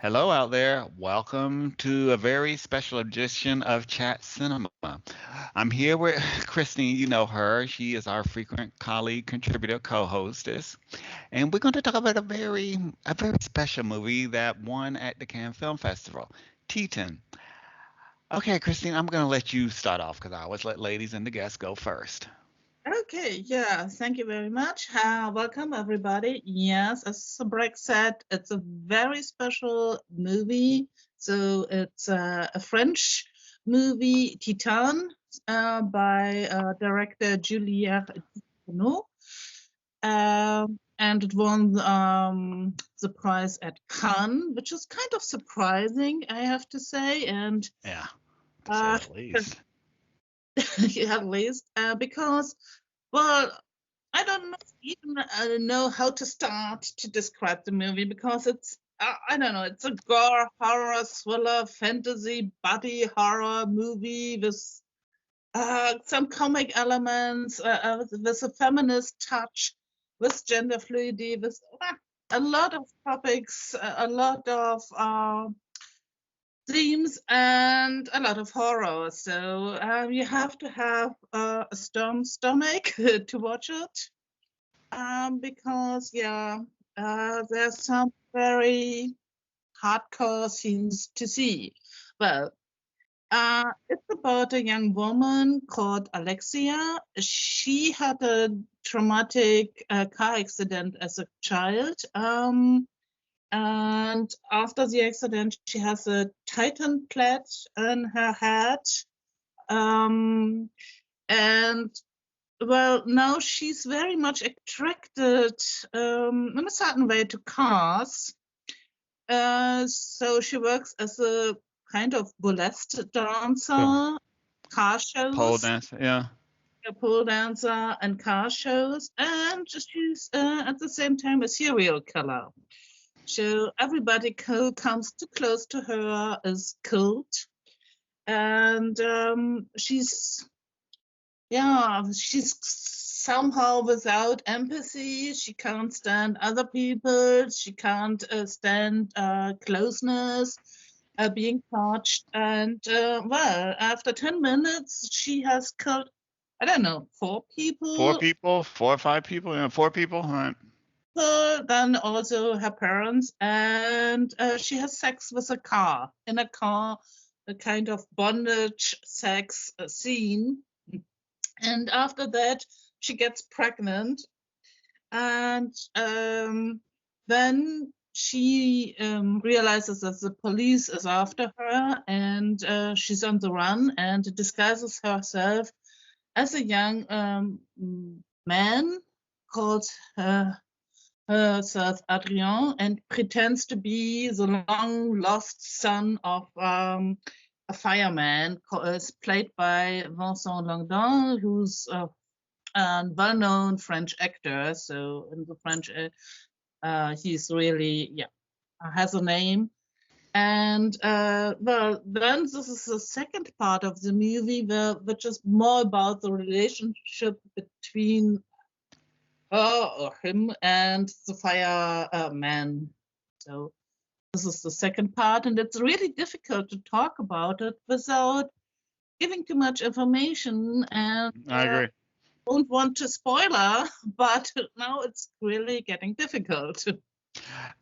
Hello out there. Welcome to a very special edition of Chat Cinema. I'm here with Christine. You know her. She is our frequent colleague, contributor, co-hostess, and we're going to talk about a very special movie that won at the Cannes Film Festival, Titan. Okay, Christine, I'm going to let you start off because I always let ladies and the guests go first. Okay, yeah, thank you very much. Welcome, everybody. Yes, as Breck said, it's a very special movie. So it's a French movie, Titan, by director Julia Ducournau. And it won the prize at Cannes, which is kind of surprising, I have to say. And Yeah, to say uh, the least. yeah, at least because, well, I don't know, even know how to start to describe the movie because it's I don't know, it's a gore horror thriller fantasy body horror movie with some comic elements, with a feminist touch, with gender fluidity, with a lot of topics, a lot of themes, and a lot of horror. So you have to have a strong stomach to watch it because there's some very hardcore scenes to see. Well, it's about a young woman called Alexia. She had a traumatic car accident as a child, and after the accident, she has a titan plate in her head. Um, and well, now she's very much attracted in a certain way to cars. So she works as a kind of burlesque So, dancer, car pole shows, dance, yeah. a pole dancer, and car shows. And she's at the same time a serial killer. So everybody who comes too close to her is killed. And she's somehow without empathy. She can't stand other people. She can't stand closeness, being touched. And well, after 10 minutes, she has killed, I don't know, four Four people. people, four or five people, yeah, four people. All right. Then also her parents, and she has sex with a car, in a car, a kind of bondage sex scene. And after that, she gets pregnant, and then she realizes that the police is after her, and she's on the run and disguises herself as a young man called herself Adrien, and pretends to be the long lost son of a fireman, played by Vincent Langdon, who's a well-known French actor. So in the French, he's really has a name. And well, then this is the second part of the movie, which is more about the relationship between her or him and the fireman. So this is the second part, and it's really difficult to talk about it without giving too much information, and I agree. don't want to spoiler, but now it's really getting difficult.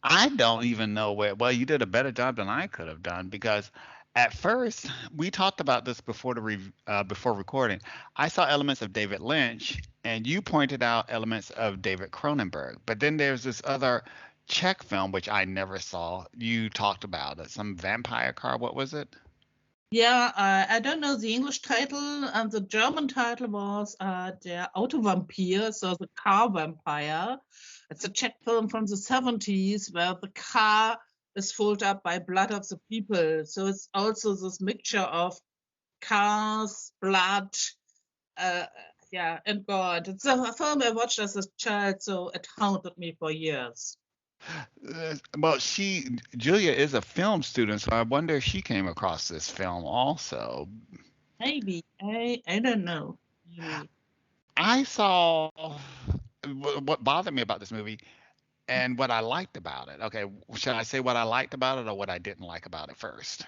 I don't even know where. Well, you did a better job than I could have done because at first we talked about this before recording. I saw elements of David Lynch, and you pointed out elements of David Cronenberg. But then there's this other Czech film which I never saw. You talked about it, some vampire car. What was it? Yeah, I don't know the English title, and the German title was Der Autovampir, so the car vampire. It's a Czech film from the 70s where the car is filled up by blood of the people. So it's also this mixture of cars, blood, uh, and God. It's a film I watched as a child, so it haunted me for years. Well, Julia is a film student, so I wonder if she came across this film also. Maybe. I don't know. Maybe. I saw what bothered me about this movie. and what I liked about it. Okay, should I say what I liked about it or what I didn't like about it first?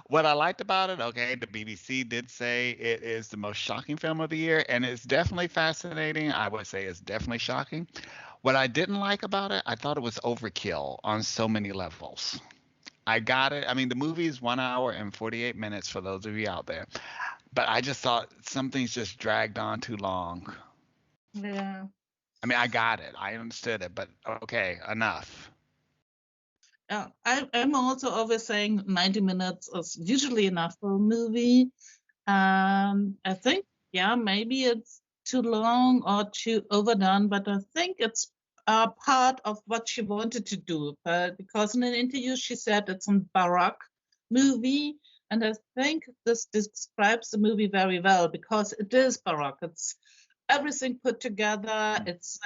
What I liked about it, okay, the BBC did say it is the most shocking film of the year, and it's definitely fascinating. I would say it's definitely shocking. What I didn't like about it, I thought it was overkill on so many levels. I got it. I mean, the movie is 1 hour and 48 minutes for those of you out there, but I just thought some things just dragged on too long. Yeah. I mean, I got it. I understood it, but okay, enough. I'm also always saying 90 minutes is usually enough for a movie. I think, yeah, maybe it's too long or too overdone, but I think it's part of what she wanted to do. Because in an interview, she said it's a Baroque movie. And I think this describes the movie very well because it is Baroque. It's everything put together. It's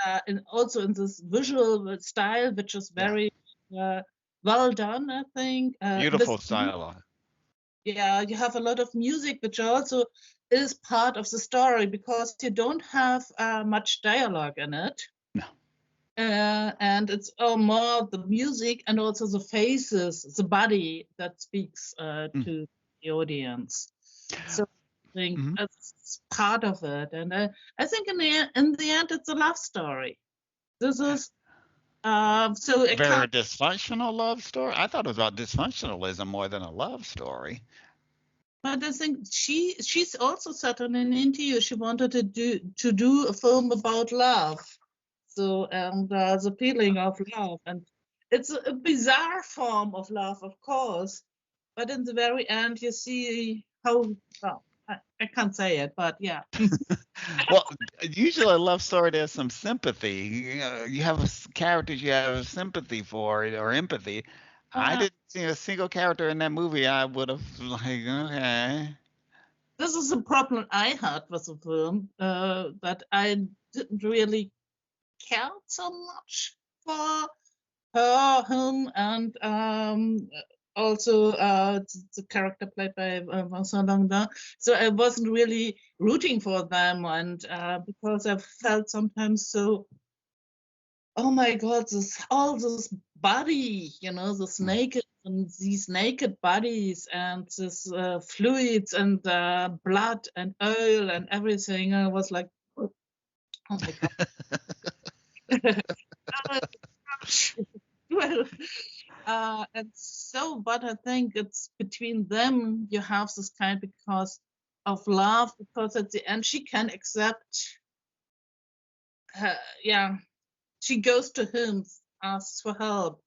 also in this visual style, which is Yeah, very uh, well done, I think. beautiful style. Yeah, you have a lot of music, which also is part of the story because you don't have much dialogue in it. No. And it's more the music and also the faces, the body that speaks Mm. to the audience. So I think Mhm. that's part of it. And I think in the end, it's a love story. This is so it Very can't. dysfunctional love story. I thought it was about dysfunctionalism more than a love story. But I think she's also said in an interview she wanted to do a film about love. So and the feeling of love, and it's a bizarre form of love, of course. But in the very end, you see how. Well, I can't say it, but yeah. Well, usually a love story there's some sympathy. You have characters you have sympathy for or empathy. I Uh, didn't see a single character in that movie I would have like, okay. this is a problem I had with the film that I didn't really care so much for her, him, and also the character played by Vincent Langdon. So I wasn't really rooting for them, and because I felt sometimes so, oh my God, this body, this Mm. naked and these naked bodies and this fluids and blood and oil and everything. I was like, oh my God. Well, and so, but I think it's between them you have this kind because of love, because at the end she can accept, her, yeah, she goes to him, asks for help.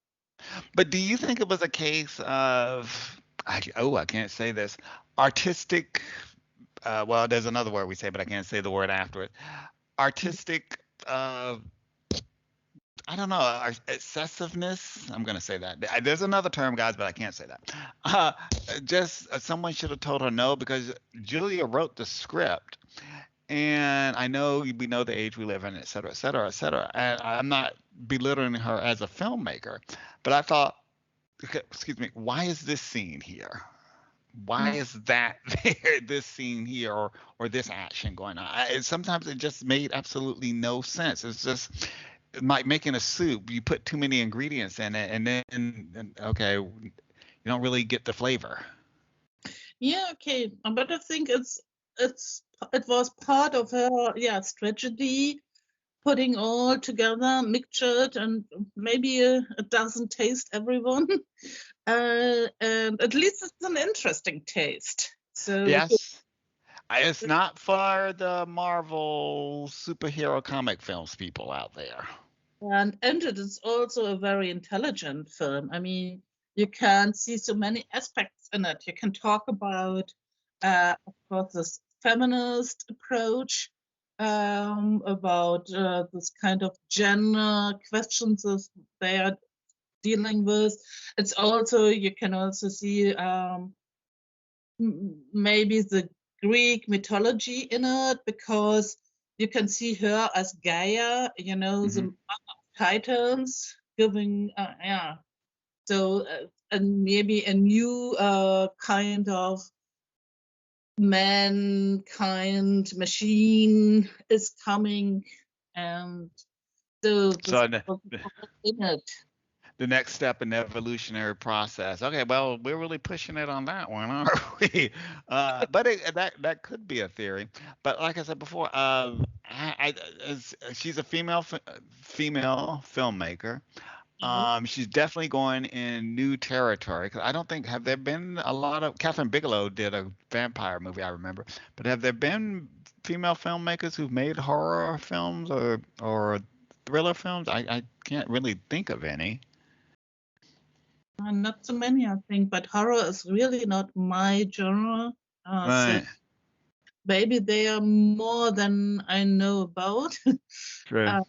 But do you think it was a case of I can't say this, artistic well, there's another word we say, but I can't say the word after it. Artistic I don't know, excessiveness. I'm gonna say that. There's another term, guys, but I can't say that. Uh, just someone should have told her no because Julia wrote the script, and I know we know the age we live in, et cetera, et cetera, et cetera. And I'm not belittling her as a filmmaker, but I thought, okay, excuse me, why is this scene here? Why is that there, this scene here, or this action going on? Sometimes it just made absolutely no sense. It's just like making a soup. You put too many ingredients in it, and then okay, you don't really get the flavor. Yeah, okay, but I think it's it was part of her, yeah, strategy, putting all together, mixtured, and maybe it doesn't taste everyone, and at least it's an interesting taste. So Yes, it's not for the Marvel superhero comic films people out there. and it is also a very intelligent film. I mean, you can see so many aspects in it. You can talk about, of course, this feminist approach, about this kind of gender questions that they are dealing with. It's also you can also see maybe the Greek mythology in it because you can see her as Gaia, the Hmm. mother of Titans, giving, yeah. So, and maybe a new kind of mankind machine is coming, and So this So was all in it. the next step in the evolutionary process. Okay, well, we're really pushing it on that one, aren't we? But that could be a theory. But like I said before, she's a female filmmaker. Yes. She's definitely going in new territory. 'Cause I don't think have there been a lot of Catherine Bigelow did a vampire movie, I remember. But have there been female filmmakers who've made horror films or thriller films? I can't really think of any. Not so many, I think, but horror is really not my genre. So Right. maybe they are more than I know about. True. uh,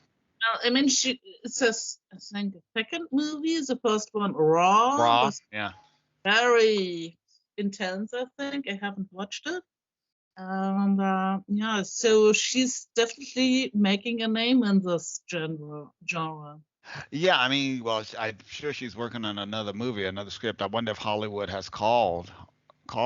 I mean, it's I think, the second movie. The first one, Raw, Raw. was Yeah. very intense, I think. I haven't watched it. And yeah, so she's definitely making a name in this genre. Yeah, I mean, well, I'm sure she's working on another movie, another script. I wonder if Hollywood has called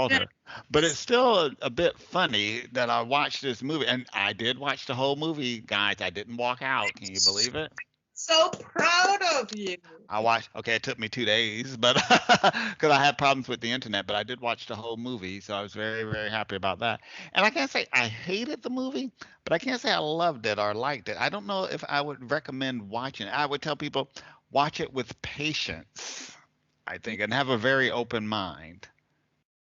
Yeah, her. But it's still a bit funny that I watched this movie, and I did watch the whole movie, guys. I didn't walk out. Can you believe it? so proud of you. I watched. Okay, it took me 2 days, but because I had problems with the internet, but I did watch the whole movie, so I was very, very happy about that. And I can't say I hated the movie, but I can't say I loved it or liked it. I don't know if I would recommend watching it. I would tell people watch it with patience, I think, and have a very open mind.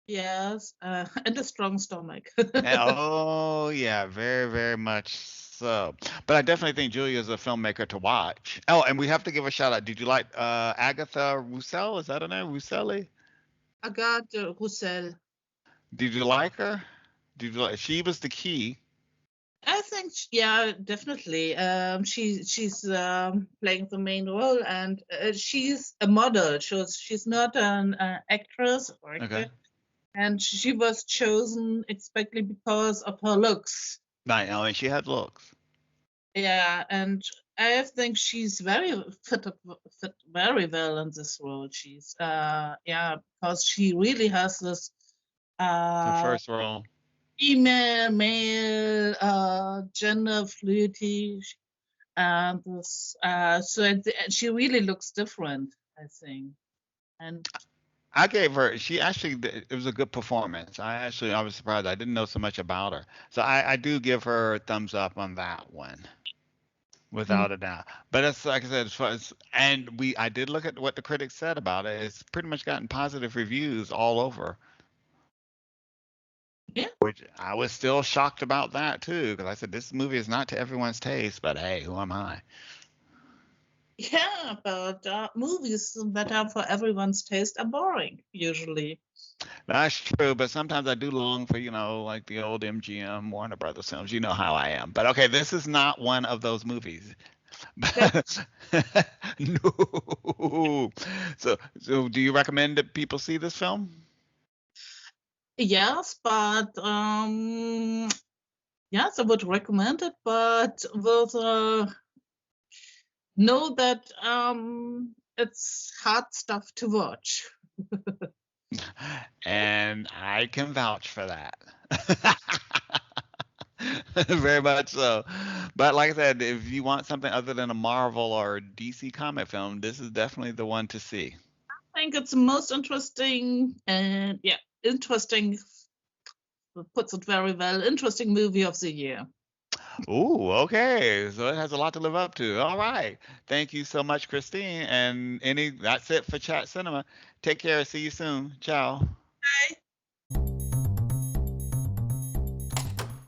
Yes, and a strong stomach. Oh yeah, very, very much so. But I definitely think Julia is a filmmaker to watch. Oh, and we have to give a shout out. Did you like Agatha Roussel? Is that her name? Rousselli? Agathe Roussel. Did you like her? Did you like? She was the key. I think, yeah, definitely. She's playing the main role, and she's a model. She's not an actress or Okay. actor, and she was chosen especially because of her looks. Right. Oh, and she had looks. Yeah, and I think she's very fit very well in this role. She's yeah, because she really has this The uh first role. female, male, gender fluidity, and this so she really looks different, I think. And I gave her. She actually. It was a good performance. I was surprised. I didn't know so much about her, so I do give her a thumbs up on that one. mm, Without a doubt. But it's like I said, as far as and I did look at what the critics said about it. It's pretty much gotten positive reviews all over, yeah, which I was still shocked about that too, because I said this movie is not to everyone's taste, but hey, who am I? yeah, but movies that are for everyone's taste are boring usually. That's true, but sometimes I do long for, like the old MGM Warner Brothers films. You know how I am. But okay, this is not one of those movies. That, No. So do you recommend that people see this film? yes, but yes, I would recommend it, but with know that it's hard stuff to watch. And I can vouch for that. Very much so. But like I said, if you want something other than a Marvel or DC comic film, this is definitely the one to see. I think it's the most interesting and yeah, interesting puts it very well. Interesting movie of the year. Ooh, okay. So it has a lot to live up to. All right. Thank you so much, Christine. And that's it for Chat Cinema. Take care. See you soon. Ciao.